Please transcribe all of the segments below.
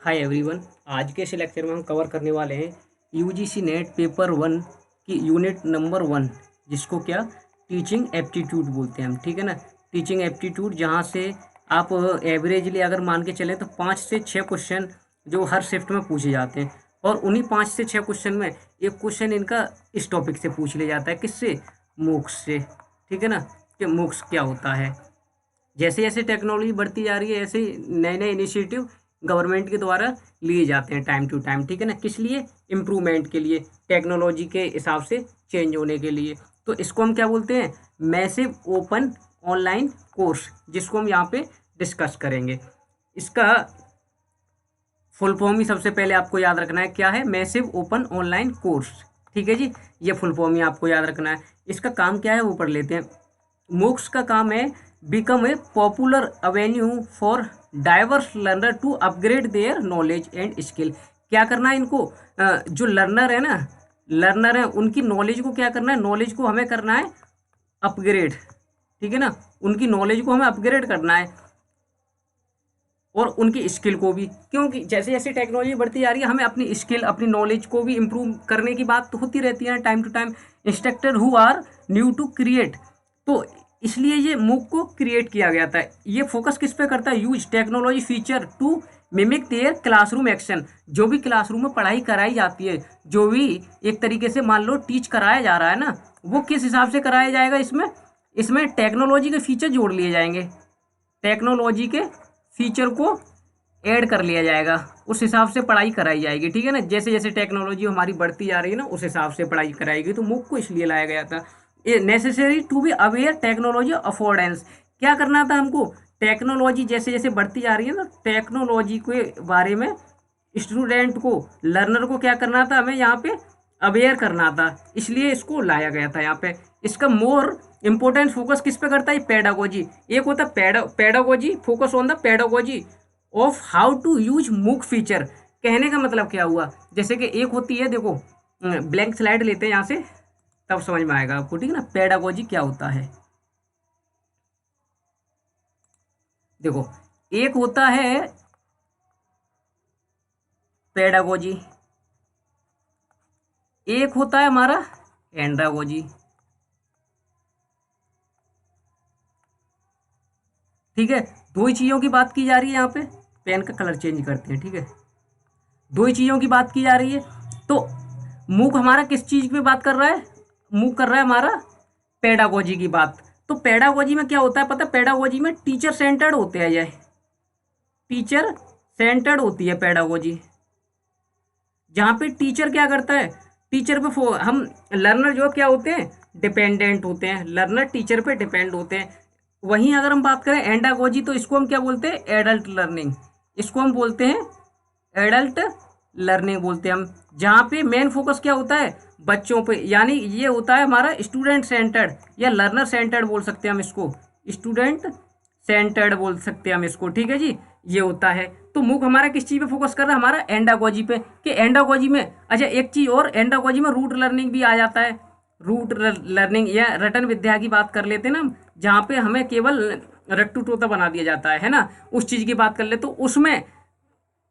Hi everyone. आज के इस लेक्चर में हम कवर करने वाले हैं यूजीसी नेट पेपर 1 की यूनिट नंबर 1, जिसको क्या टीचिंग एप्टीट्यूड बोलते हैं हम। ठीक है ना। टीचिंग एप्टीट्यूड, जहाँ से आप एवरेजली अगर मान के चलें तो 5 से 6 क्वेश्चन जो हर शिफ्ट में पूछे जाते हैं, और उन्हीं 5 से 6 क्वेश्चन में एक क्वेश्चन इनका इस टॉपिक से पूछ लिया जाता है। किससे? मूक्स से। ठीक है ना, कि मूक्स क्या होता है। जैसे जैसे टेक्नोलॉजी बढ़ती जा रही है, ऐसे नए नए इनिशिएटिव गवर्नमेंट के द्वारा लिए जाते हैं टाइम टू टाइम। ठीक है ना, किस लिए? इम्प्रूवमेंट के लिए, टेक्नोलॉजी के हिसाब से चेंज होने के लिए। तो इसको हम क्या बोलते हैं? मैसिव ओपन ऑनलाइन कोर्स, जिसको हम यहाँ पे डिस्कस करेंगे। इसका फुल फॉर्म ही सबसे पहले आपको याद रखना है। क्या है? Massive open online course. ठीक है जी, ये फुल फॉर्म ही आपको याद रखना है। इसका काम क्या है वो पढ़ लेते हैं। मूक्स का काम है become a popular avenue for diverse learner to upgrade their knowledge and skill. क्या करना है इनको? जो लर्नर है उनकी नॉलेज को क्या करना है? नॉलेज को हमें करना है अपग्रेड। ठीक है ना, उनकी नॉलेज को हमें अपग्रेड करना है, और उनकी स्किल को भी। क्योंकि जैसे जैसे टेक्नोलॉजी बढ़ती जा रही है, हमें अपनी स्किल, अपनी नॉलेज को भी इम्प्रूव करने की बात तो होती रहती है time to time. Instructor who are new to create, तो इसलिए ये मूक को क्रिएट किया गया था। ये फोकस किस पे करता है? Use technology feature to mimic their classroom action. जो भी क्लासरूम में पढ़ाई कराई जाती है, जो भी एक तरीके से मान लो टीच कराया जा रहा है ना, वो किस हिसाब से कराया जाएगा? इसमें इसमें टेक्नोलॉजी के फीचर जोड़ लिए जाएंगे, टेक्नोलॉजी के फीचर को ऐड कर लिया जाएगा, उस हिसाब से पढ़ाई कराई जाएगी। ठीक है ना, जैसे जैसे टेक्नोलॉजी हमारी बढ़ती जा रही है ना, उस हिसाब से पढ़ाई कराएगी। तो मूक को इसलिए लाया गया था। ये necessary to be aware technology affordance. क्या करना था हमको? टेक्नोलॉजी जैसे जैसे बढ़ती जा रही है ना, टेक्नोलॉजी के बारे में स्टूडेंट को, लर्नर को क्या करना था? हमें यहाँ पे अवेयर करना था, इसलिए इसको लाया गया था यहाँ पे। इसका मोर इंपॉर्टेंट फोकस किस पे करता है? पेडागोजी। एक होता है pedagogy, focus on the pedagogy of how to use MOOC feature. कहने का मतलब क्या हुआ? जैसे कि एक होती है, देखो ब्लैंक स्लाइड लेते हैं यहाँ से, तब समझ में आएगा आपको। ठीक है ना, पेडागोजी क्या होता है। देखो, एक होता है पेडागोजी, एक होता है हमारा एंड्रागोजी। ठीक है, दो ही चीज़ों की बात की जा रही है यहाँ पे। पेन का कलर चेंज करते हैं। ठीक है, दो ही चीज़ों की बात की जा रही है। तो मूक हमारा किस चीज़ पे बात कर रहा है? मूक कर रहा है हमारा पेडागोजी की बात। तो पेडागोजी में क्या होता है पता है? पेडागोजी में टीचर सेंटर्ड होते हैं, ये टीचर सेंटर्ड होती है पेडागोजी, जहाँ पे टीचर क्या करता है? टीचर पे हम लर्नर जो क्या होते हैं? डिपेंडेंट होते हैं। लर्नर टीचर पे डिपेंड होते हैं। वहीं अगर हम बात करें एंडागोजी, तो इसको हम क्या बोलते हैं? Adult learning. इसको हम बोलते हैं एडल्ट लर्निंग बोलते हैं हम, जहाँ पे मेन फोकस क्या होता है? बच्चों पे। यानी ये होता है हमारा स्टूडेंट सेंटर्ड या लर्नर सेंटर्ड बोल सकते हैं हम इसको, स्टूडेंट सेंटर्ड बोल सकते हैं हम इसको। ठीक है जी, ये होता है। तो मूक हमारा किस चीज़ पे फोकस कर रहा है? हमारा एंडागोजी पे। कि एंडागोजी में, अच्छा एक चीज़ और, एंडागोजी में रूट लर्निंग भी आ जाता है। रूट लर्निंग या रटन विद्या की बात कर लेते हैं ना हम, जहाँ पे हमें केवल रट्टू तोता बना दिया जाता है ना, उस चीज़ की बात कर ले। तो उसमें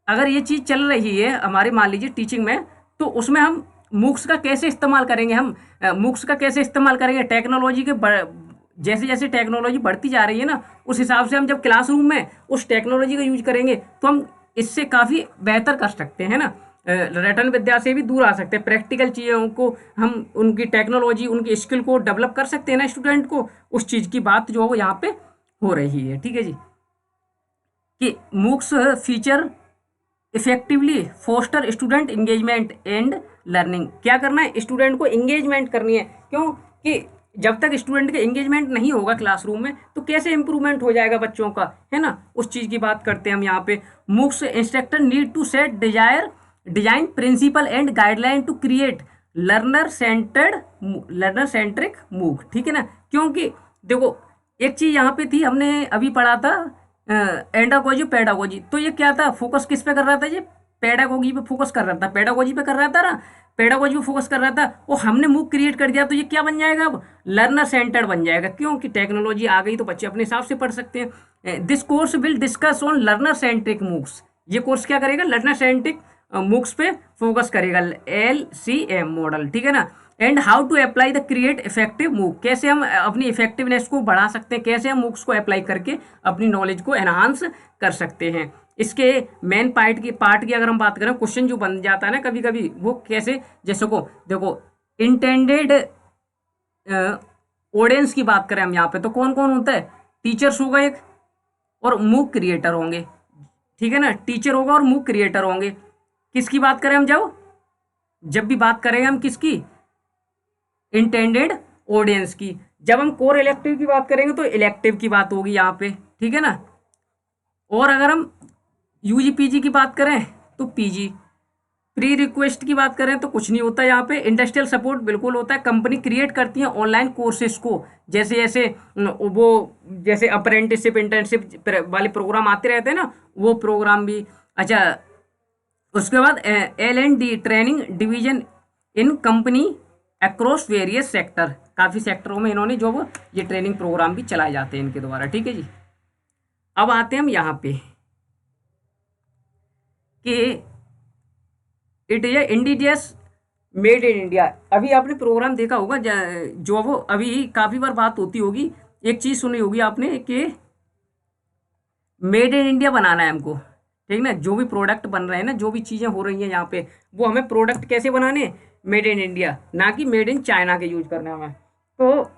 अगर ये चीज़ चल रही है हमारे, मान लीजिए टीचिंग में, तो उसमें हम मूक्स का कैसे इस्तेमाल करेंगे? हम मूक्स का कैसे इस्तेमाल करेंगे? टेक्नोलॉजी के जैसे जैसे टेक्नोलॉजी बढ़ती जा रही है ना, उस हिसाब से हम जब क्लासरूम में उस टेक्नोलॉजी का यूज करेंगे, तो हम इससे काफ़ी बेहतर कर सकते हैं ना। रटन विद्या से भी दूर आ सकते हैं। प्रैक्टिकल चीज़ों को हम, उनकी टेक्नोलॉजी, उनकी स्किल को डेवलप कर सकते हैं ना स्टूडेंट को। उस चीज़ की बात जो है यहाँ पे हो रही है। ठीक है जी, कि MOOCs feature effectively foster student engagement and learning. क्या करना है? स्टूडेंट को इंगेजमेंट करनी है। क्यों? कि जब तक स्टूडेंट का इंगेजमेंट नहीं होगा क्लासरूम में, तो कैसे इंप्रूवमेंट हो जाएगा बच्चों का, है ना? उस चीज़ की बात करते हैं हम यहाँ पे। MOOCs instructor need to set design principle and guideline to create learner centric MOOC. ठीक है ना, क्योंकि देखो एक चीज़ यहाँ पे थी, हमने अभी पढ़ा था एंडागोजी पेडागोजी। तो ये क्या था? फोकस किस पे कर रहा था? ये पेडागोजी पे फोकस कर रहा था, पेडागोजी पे कर रहा था ना, पेडागोजी पे फोकस कर रहा था। वो हमने मूक क्रिएट कर दिया, तो ये क्या बन जाएगा? अब लर्नर सेंटर्ड बन जाएगा। क्योंकि टेक्नोलॉजी आ गई तो बच्चे अपने हिसाब से पढ़ सकते हैं। This course will discuss on learner centric MOOCs. ये कोर्स क्या करेगा, लर्नर सेंट्रिक मूक्स पे फोकस करेगा, LCM मॉडल, ठीक है ना। And how to apply the create effective MOOC, कैसे हम अपनी इफेक्टिवनेस को बढ़ा सकते हैं, कैसे हम मूक्स को अप्लाई करके अपनी नॉलेज को एनहांस कर सकते हैं। इसके मेन पार्ट की अगर हम बात करें, क्वेश्चन जो बन जाता है ना कभी कभी, वो कैसे, जैसे को देखो इंटेंडेड ऑडियंस की बात करें हम यहाँ पे, तो कौन कौन होता है, टीचर्स होगा एक, और मूक क्रिएटर होंगे, ठीक है ना। टीचर होगा और मूक क्रिएटर होंगे। किसकी बात करें हम, जब भी बात करेंगे हम किसकी, इंटेंडेड ऑडियंस की। जब हम कोर इलेक्टिव की बात करेंगे तो इलेक्टिव की बात होगी यहाँ पे, ठीक है ना। और अगर हम यूजी पीजी की बात करें तो पीजी। प्री रिक्वेस्ट की बात करें तो कुछ नहीं होता यहाँ पे। इंडस्ट्रियल सपोर्ट बिल्कुल होता है, कंपनी क्रिएट करती है ऑनलाइन कोर्सेज को, जैसे जैसे वो जैसे अप्रेंटिसशिप इंटर्नशिप वाले प्रोग्राम आते रहते हैं ना, वो प्रोग्राम भी। अच्छा, उसके बाद L&D training division in company across various sector, काफ़ी सेक्टरों में इन्होंने जो वो ये ट्रेनिंग प्रोग्राम भी चलाए जाते हैं इनके द्वारा, ठीक है जी। अब आते हैं हम यहाँ पे कि it is indigenous made in India. अभी आपने प्रोग्राम देखा होगा, जो वो अभी काफ़ी बार बात होती होगी, एक चीज़ सुनी होगी आपने कि मेड इन इंडिया बनाना है हमको, ठीक ना। जो भी प्रोडक्ट बन रहे हैं ना, जो भी चीज़ें हो रही हैं यहाँ पे, वो हमें प्रोडक्ट कैसे बनाने, मेड इन इंडिया, ना कि मेड इन चाइना के यूज करना हमें। तो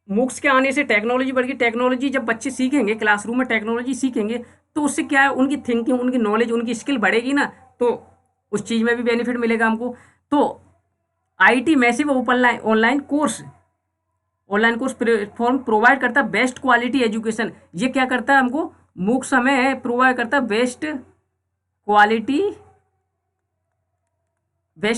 मूक्स के आने से टेक्नोलॉजी बढ़ गई। टेक्नोलॉजी जब बच्चे सीखेंगे, क्लासरूम में टेक्नोलॉजी सीखेंगे, तो उससे क्या है, उनकी थिंकिंग, उनकी नॉलेज, उनकी स्किल बढ़ेगी ना, तो उस चीज़ में भी बेनिफिट मिलेगा हमको। तो IT massive online course platform provide करता है बेस्ट क्वालिटी एजुकेशन। ये क्या करता है हमको, मूक्स हमें प्रोवाइड करता है बेस्ट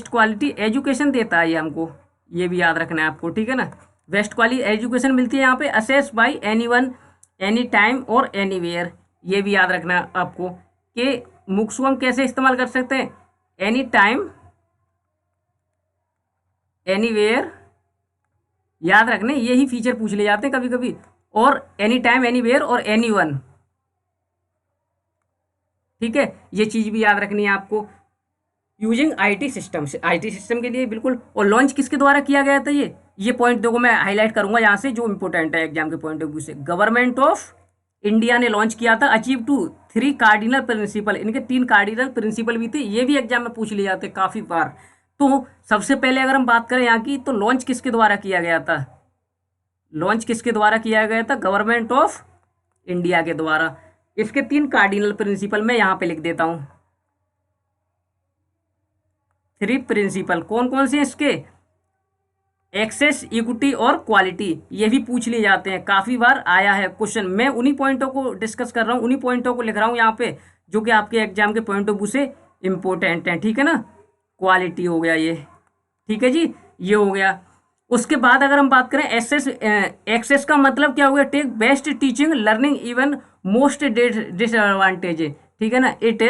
क्वालिटी एजुकेशन देता है ये हमको, ये भी याद रखना है आपको, ठीक है ना। बेस्ट क्वालिटी एजुकेशन मिलती है यहाँ पे, assess bye anyone, any time और एनीवेयर। ये भी याद रखना है आपको कि मूक्स को हम कैसे इस्तेमाल कर सकते हैं, एनी टाइम एनीवेयर, याद रखने, यही फीचर पूछ ले जाते हैं कभी कभी, और एनी टाइम एनीवेयर और एनीवन, ठीक है। ये चीज़ भी याद रखनी है आपको। Using IT system, IT system के लिए बिल्कुल। और लॉन्च किसके द्वारा किया गया था, ये पॉइंट देखो मैं हाईलाइट करूंगा यहाँ से, जो इंपॉर्टेंट है एग्जाम के पॉइंट ऑफ व्यू से। गवर्नमेंट ऑफ इंडिया ने लॉन्च किया था, अचीव टू 3 कार्डिनल प्रिंसिपल, इनके 3 कार्डिनल प्रिंसिपल भी थे, ये भी एग्जाम में पूछ लिए जाते हैं काफ़ी बार। तो सबसे पहले अगर हम बात करें यहाँ की, तो लॉन्च किसके द्वारा किया गया था, गवर्नमेंट ऑफ इंडिया के द्वारा। इसके 3 कार्डिनल प्रिंसिपल मैं यहाँ पे लिख देता हूँ। 3 प्रिंसिपल कौन कौन से इसके, एक्सेस, इक्विटी और क्वालिटी। ये भी पूछ लिए जाते हैं, काफ़ी बार आया है क्वेश्चन। मैं उन्हीं पॉइंटों को डिस्कस कर रहा हूँ, उन्हीं पॉइंटों को लिख रहा हूँ यहाँ पे, जो कि आपके एग्जाम के पॉइंट ऑफ व्यू से इंपॉर्टेंट हैं, ठीक है ना। क्वालिटी हो गया ये, ठीक है जी, ये हो गया। उसके बाद अगर हम बात करें एक्सेस का मतलब क्या हो गया, take best teaching learning even most disadvantage, ठीक है ना। It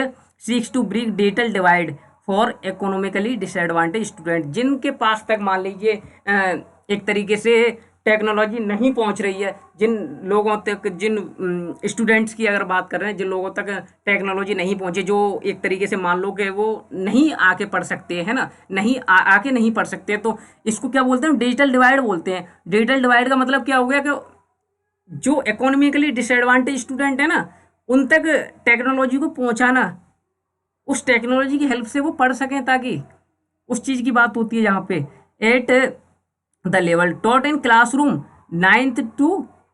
seeks to break digital divide for economically disadvantage student, जिनके पास तक मान लीजिए एक तरीके से टेक्नोलॉजी नहीं पहुंच रही है, जिन लोगों तक, जिन स्टूडेंट्स की अगर बात कर रहे हैं, जिन लोगों तक टेक्नोलॉजी नहीं पहुंचे, जो एक तरीके से मान लो कि वो नहीं आके पढ़ सकते हैं ना, नहीं आके नहीं पढ़ सकते, तो इसको क्या बोलते हैं, डिजिटल डिवाइड बोलते हैं। डिजिटल डिवाइड का मतलब क्या हो गया कि जो इकोनॉमिकली डिसएडवांटेज स्टूडेंट है ना, उन तक टेक्नोलॉजी को पहुँचाना, उस टेक्नोलॉजी की हेल्प से वो पढ़ सकें, ताकि उस चीज़ की बात होती है यहाँ पे। At the level taught in classroom 9th to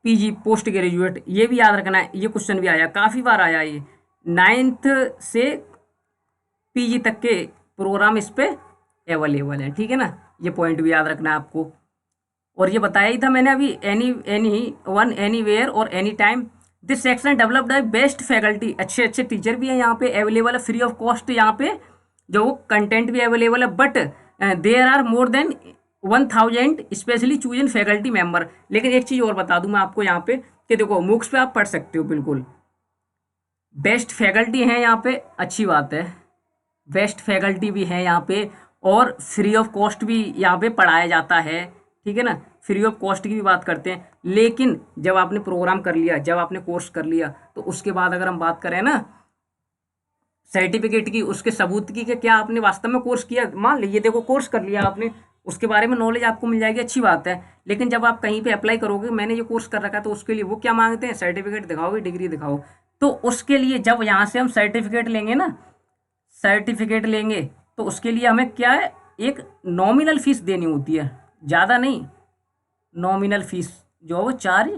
PG post graduate, ये भी याद रखना है, ये क्वेश्चन भी आया, काफ़ी बार आया ये। 9th से PG तक के प्रोग्राम इस पे अवेलेबल है, ठीक है ना, ये पॉइंट भी याद रखना है आपको। और ये बताया ही था मैंने अभी, एनी वन, एनी वेयर और any time. This section developed है बेस्ट फैकल्टी, अच्छे अच्छे टीचर भी हैं यहाँ पे अवेलेबल है, फ्री ऑफ कॉस्ट यहाँ पे जो कंटेंट भी अवेलेबल है। But there are more than 1000 specially chosen faculty member. लेकिन एक चीज़ और बता दूं मैं आपको यहाँ पे कि देखो मूक्स पे आप पढ़ सकते हो, बिल्कुल बेस्ट फैकल्टी हैं यहाँ पे, अच्छी बात है, बेस्ट फैकल्टी भी है यहाँ पे, और फ्री ऑफ कॉस्ट भी यहाँ पे पढ़ाया जाता है, ठीक है ना। फ्री ऑफ कॉस्ट की भी बात करते हैं, लेकिन जब आपने प्रोग्राम कर लिया, जब आपने कोर्स कर लिया, तो उसके बाद अगर हम बात करें ना, सर्टिफिकेट की, उसके सबूत की कि क्या आपने वास्तव में कोर्स किया। मान लीजिए देखो कोर्स कर लिया आपने, उसके बारे में नॉलेज आपको मिल जाएगी, अच्छी बात है, लेकिन जब आप कहीं पे अप्लाई करोगे, मैंने ये कोर्स कर रखा है, तो उसके लिए वो क्या मांगते हैं, सर्टिफिकेट दिखाओगे, डिग्री दिखाओ। तो उसके लिए जब यहाँ से हम सर्टिफिकेट लेंगे ना, सर्टिफिकेट लेंगे तो उसके लिए हमें क्या है, एक नॉमिनल फीस देनी होती है, ज़्यादा नहीं, नॉमिनल फीस जो है वो चार्ज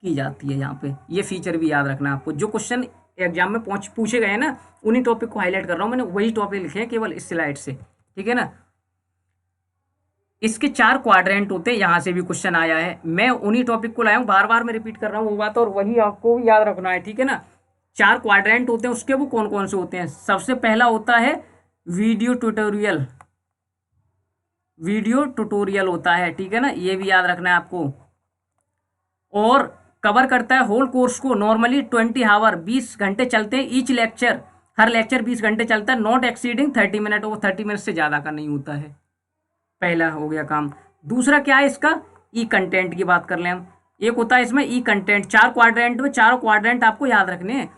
की जाती है यहाँ पे। ये फीचर भी याद रखना है आपको। जो क्वेश्चन एग्जाम में पूछे गए हैं ना, उन्हीं टॉपिक को हाईलाइट कर रहा हूँ मैंने, वही टॉपिक लिखे हैं केवल इस स्लाइड से, ठीक है ना। इसके 4 क्वाड्रेंट होते हैं, यहाँ से भी क्वेश्चन आया है, मैं उन्हीं टॉपिक को लाया हूँ, बार बार मैं रिपीट कर रहा हूँ वो बात, और वही आपको भी याद रखना है, ठीक है ना। 4 क्वाड्रेंट होते हैं, उसके वो कौन कौन से होते हैं। सबसे पहला होता है वीडियो ट्यूटोरियल, वीडियो ट्यूटोरियल होता है, ठीक है ना, ये भी याद रखना है आपको। और कवर करता है होल कोर्स को, नॉर्मली 20 आवर, 20 घंटे चलते हैं ईच लेक्चर, हर लेक्चर 20 घंटे चलता है, नॉट एक्सीडिंग 30 मिनट, वो 30 मिनट से ज़्यादा का नहीं होता है। पहला हो गया काम। दूसरा क्या है इसका, ई कंटेंट की बात कर लें हम। एक होता है इसमें ई कंटेंट, 4 क्वाड्रेंट में, चारों क्वाड्रेंट आपको याद रखने हैं।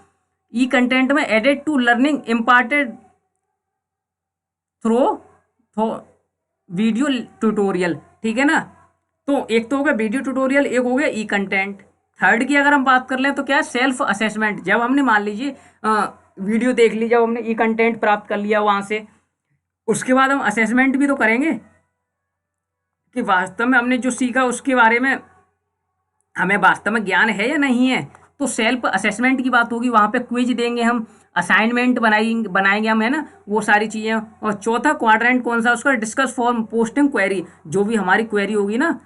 ई कंटेंट में added to learning imparted through video tutorial, ठीक है ना। तो एक तो हो गया वीडियो ट्यूटोरियल, एक हो गया ई कंटेंट। थर्ड की अगर हम बात कर लें तो क्या है, सेल्फ असेसमेंट। जब हमने मान लीजिए वीडियो देख ली, जब हमने ई कंटेंट प्राप्त कर लिया वहाँ से, उसके बाद हम असेसमेंट भी तो करेंगे कि वास्तव में हमने जो सीखा उसके बारे में हमें वास्तव में ज्ञान है या नहीं है। तो सेल्फ असेसमेंट की बात होगी, वहाँ पे क्विज देंगे हम, असाइनमेंट बनाएंगे हम, है ना, वो सारी चीज़ें। और चौथा क्वाड्रेंट कौन सा, उसका डिस्कस फॉर्म पोस्टिंग क्वेरी, जो भी हमारी क्वेरी होगी ना,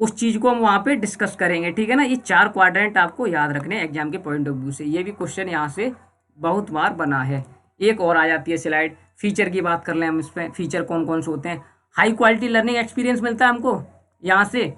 उस चीज़ को हम वहाँ पे डिस्कस करेंगे, ठीक है ना। ये 4 क्वाड्रेंट आपको याद रखने हैं एग्जाम के पॉइंट ऑफ व्यू से। ये भी क्वेश्चन यहाँ से बहुत बार बना है। एक और आ जाती है स्लाइड, फीचर की बात कर लें हम, इस पर फीचर कौन कौन से होते हैं। हाई क्वालिटी लर्निंग एक्सपीरियंस मिलता है हमको यहाँ से,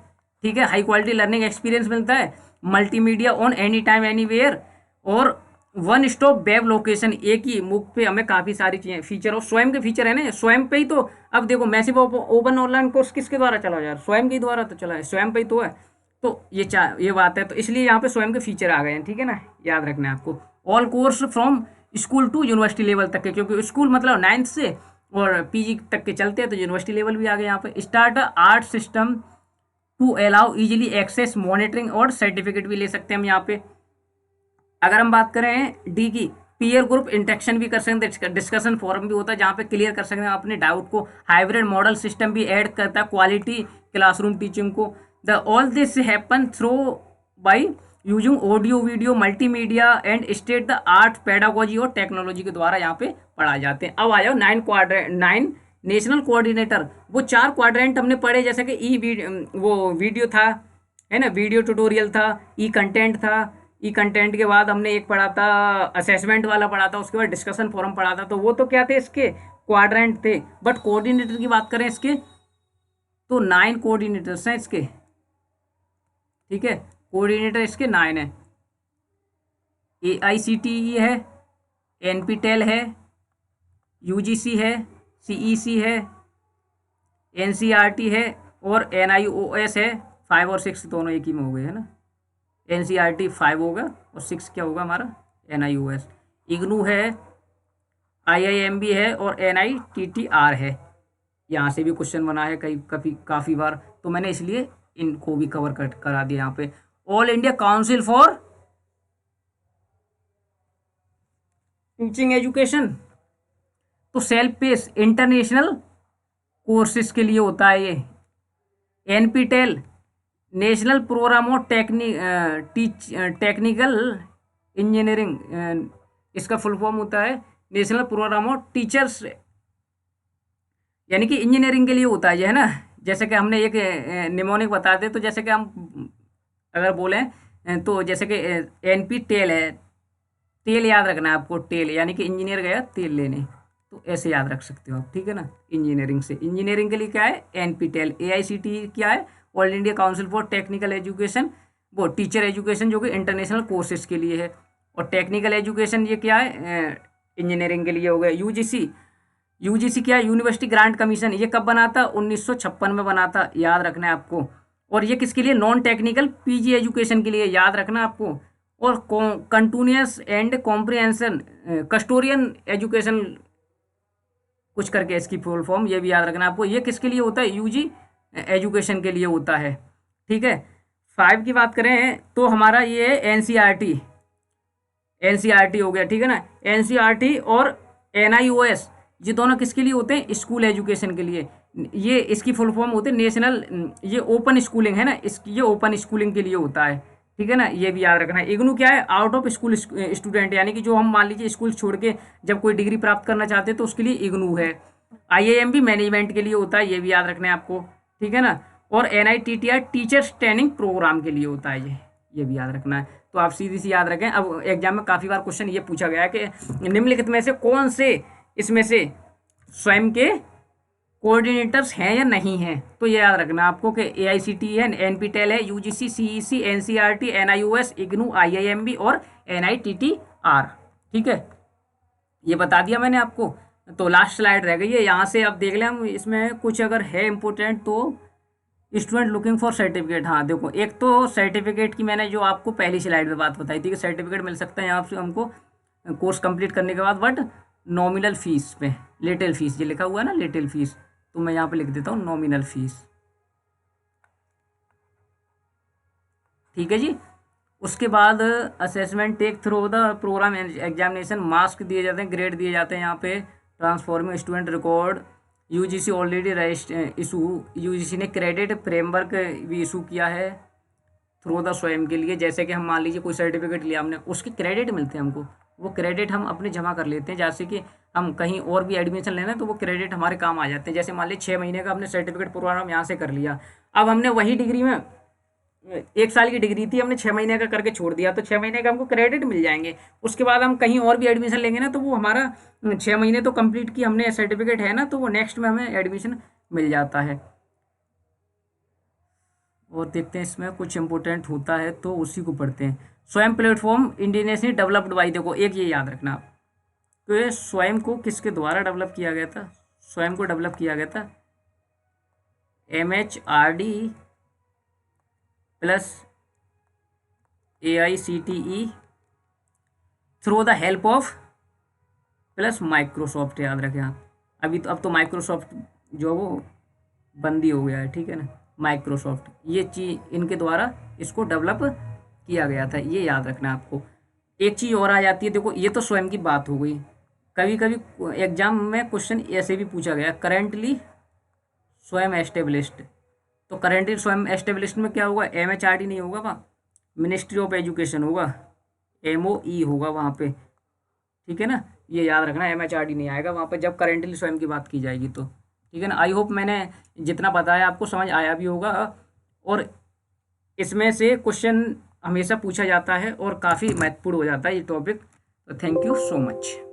ठीक है, हाई क्वालिटी लर्निंग एक्सपीरियंस मिलता है। Multimedia on any time anywhere, और वन स्टॉप वेब लोकेशन, एक ही मुख पे हमें काफ़ी सारी चीज़ें फीचर, और स्वयं के फीचर है ना, स्वयं पे ही तो। अब देखो मैसिव ओपन ऑनलाइन कोर्स किसके द्वारा चला यार, स्वयं के द्वारा तो चला है, स्वयं पे ही तो है। तो ये बात है, तो इसलिए यहाँ पे स्वयं के फीचर आ गए हैं, ठीक है ना, याद रखना है आपको। All course from school to university level तक के, क्योंकि स्कूल मतलब 9th से और पीजी तक के चलते हैं, तो यूनिवर्सिटी लेवल भी आ गए यहाँ पे। Start art system to allow easily access monitoring, और सर्टिफिकेट भी ले सकते हैं हम यहाँ पे। अगर हम बात करें डी की, पीयर ग्रुप इंटरेक्शन भी कर सकते हैं, डिस्कशन फोरम भी होता है जहाँ पे क्लियर कर सकते हैं अपने डाउट को। हाइब्रिड मॉडल सिस्टम भी ऐड करता है क्वालिटी क्लासरूम टीचिंग को। The all this happen through by using audio video multimedia and state the art pedagogy और टेक्नोलॉजी के द्वारा यहाँ पे पढ़ाए जाते हैं। अब आया 9 नेशनल कोऑर्डिनेटर। वो 4 क्वाड्रेंट हमने पढ़े, जैसे कि वो वीडियो था, है ना, वीडियो ट्यूटोरियल था, ई कंटेंट था, ई कंटेंट के बाद हमने एक पढ़ा था असेसमेंट वाला पढ़ा था, उसके बाद डिस्कशन फोरम पढ़ा था। तो वो तो क्या थे, इसके क्वाड्रेंट थे। बट कोऑर्डिनेटर की बात करें इसके, तो 9 कोऑर्डिनेटर्स हैं इसके, ठीक है, कोऑर्डिनेटर इसके 9 है। AICTE है, NPTEL है, UGC है, CEC है, NCERT है, और NIOS है। 5 और 6 दोनों एक ही में हो गए, है ना। NCERT 5 होगा और 6 क्या होगा हमारा, NIOS। IGNOU है, IIMB है, और NITTR है। यहाँ से भी क्वेश्चन बना है काफ़ी बार, तो मैंने इसलिए इनको भी कवर करा दिया यहाँ पे। All India council for teaching education, तो सेल्फ पेस इंटरनेशनल कोर्सेज के लिए होता है ये। NPTEL national programme of technical engineering, इसका फुल फॉर्म होता है नेशनल प्रोग्राम ऑफ टीचर्स, यानी कि इंजीनियरिंग के लिए होता है ये, है ना। जैसे कि हमने एक निमोनिक बता दें, तो जैसे कि हम अगर बोलें तो जैसे कि NPTEL है, तेल याद रखना है आपको, टेल यानी कि इंजीनियर गया तेल लेने, तो ऐसे याद रख सकते हो आप, ठीक है ना। इंजीनियरिंग से, इंजीनियरिंग के लिए क्या है, NPTEL। AICTE क्या है, all India council for technical education, वो टीचर एजुकेशन जो कि इंटरनेशनल कोर्सेज के लिए है। और टेक्निकल एजुकेशन ये क्या है, इंजीनियरिंग के लिए हो गया। UGC क्या है, यूनिवर्सिटी ग्रांट कमीशन। ये कब बना था, 1956 में बना था, याद रखना है आपको। और ये किसके लिए, नॉन टेक्निकल PG एजुकेशन के लिए, याद रखना आपको। और कंटिन्यूअस एंड कॉम्प्रिहेंशन कस्टोरियन एजुकेशन कुछ करके इसकी फुल फॉर्म, ये भी याद रखना आपको। ये किसके लिए होता है? यूजी एजुकेशन के लिए होता है, ठीक है। 5 की बात करें तो हमारा ये एनसीईआरटी हो गया, ठीक है ना। एनसीईआरटी और एनआईओएस ये दोनों किसके लिए होते हैं? स्कूल एजुकेशन के लिए। ये इसकी फुल फॉर्म होते हैं नेशनल, ये ओपन स्कूलिंग है ना, ये ओपन स्कूलिंग के लिए होता है, ठीक है ना। ये भी याद रखना है। इग्नू क्या है? आउट ऑफ स्कूल स्टूडेंट, यानी कि जो हम मान लीजिए स्कूल छोड़ के जब कोई डिग्री प्राप्त करना चाहते हैं तो उसके लिए इग्नू है। आईआईएम भी मैनेजमेंट के लिए होता है, ये भी याद रखना है आपको, ठीक है ना। और एनआईटीटीआर टीचर्स ट्रेनिंग प्रोग्राम के लिए होता है, ये भी याद रखना है। तो आप सीधी सी याद रखें। अब एग्जाम में काफ़ी बार क्वेश्चन ये पूछा गया है कि निम्नलिखित में से कौन से इसमें से स्वयं के कोऑर्डिनेटर्स हैं या नहीं हैं, तो ये याद रखना आपको कि एआईसीटीई है, एनपीटेल है, UGC, CEC, NCERT, NIOS, IGNOU, IIMB और एनआईटीटीआर, ठीक है। ये बता दिया मैंने आपको। तो लास्ट स्लाइड रह गई है, यहाँ से अब देख लें हम इसमें कुछ अगर है इम्पोर्टेंट तो स्टूडेंट लुकिंग फॉर सर्टिफिकेट। हाँ देखो, एक तो सर्टिफिकेट की मैंने जो आपको पहली स्लाइड में बात बताई थी कि सर्टिफिकेट मिल सकता है यहाँ से हमको कोर्स कंप्लीट करने के बाद, बट नॉमिनल फीस पे, लिटिल फीस ये लिखा हुआ है ना, लिटिल फीस, तो मैं यहाँ पे लिख देता हूँ नॉमिनल फीस, ठीक है जी। उसके बाद assessment take through the programme examination, marks दिए जाते हैं, ग्रेड दिए जाते हैं यहाँ पे। Transforming student record, UGC already issue, UGC ने क्रेडिट फ्रेमवर्क भी इशू किया है थ्रू द स्वयं के लिए। जैसे कि हम मान लीजिए कोई सर्टिफिकेट लिया हमने, उसके क्रेडिट मिलते हैं हमको, वो क्रेडिट हम अपने जमा कर लेते हैं। जैसे कि हम कहीं और भी एडमिशन लेना है तो वो क्रेडिट हमारे काम आ जाते हैं। जैसे मान लीजिए 6 महीने का हमने सर्टिफिकेट प्रोग्राम यहाँ से कर लिया, अब हमने वही डिग्री में 1 साल की डिग्री थी, हमने 6 महीने का करके छोड़ दिया, तो 6 महीने का हमको क्रेडिट मिल जाएंगे। उसके बाद हम कहीं और भी एडमिशन लेंगे ना, तो वो हमारा 6 महीने तो कंप्लीट की हमने सर्टिफिकेट है ना, तो वो नेक्स्ट में हमें एडमिशन मिल जाता है। और देखते हैं इसमें कुछ इंपॉर्टेंट होता है तो उसी को पढ़ते हैं। स्वयं प्लेटफॉर्म इंडियनली डेवलप्ड बाई, देखो एक ये याद रखना आप, तो ये स्वयं को किसके द्वारा डेवलप किया गया था? स्वयं को डेवलप किया गया था MHRD plus AICTE through the help of plus Microsoft, याद रखें आप। अभी तो अब तो माइक्रोसॉफ्ट जो वो बंदी हो गया है, ठीक है ना। माइक्रोसॉफ्ट ये चीज़ इनके द्वारा इसको डेवलप किया गया था, ये याद रखना आपको। एक चीज़ और आ जाती है, देखो ये तो स्वयं की बात हो गई। कभी कभी एग्जाम में क्वेश्चन ऐसे भी पूछा गया, करेंटली स्वयं एस्टेब्लिश्ड, तो करेंटली स्वयं एस्टेब्लिश्ड में क्या होगा? MHRD नहीं होगा, वहाँ मिनिस्ट्री ऑफ एजुकेशन होगा, MOE होगा वहाँ पे, ठीक है ना। ये याद रखना, MHRD नहीं आएगा वहाँ पर जब करेंटली स्वयं की बात की जाएगी तो, ठीक है ना। आई होप मैंने जितना बताया आपको समझ आया भी होगा। और इसमें से क्वेश्चन हमेशा पूछा जाता है और काफ़ी महत्वपूर्ण हो जाता है ये टॉपिक। तो थैंक यू सो मच।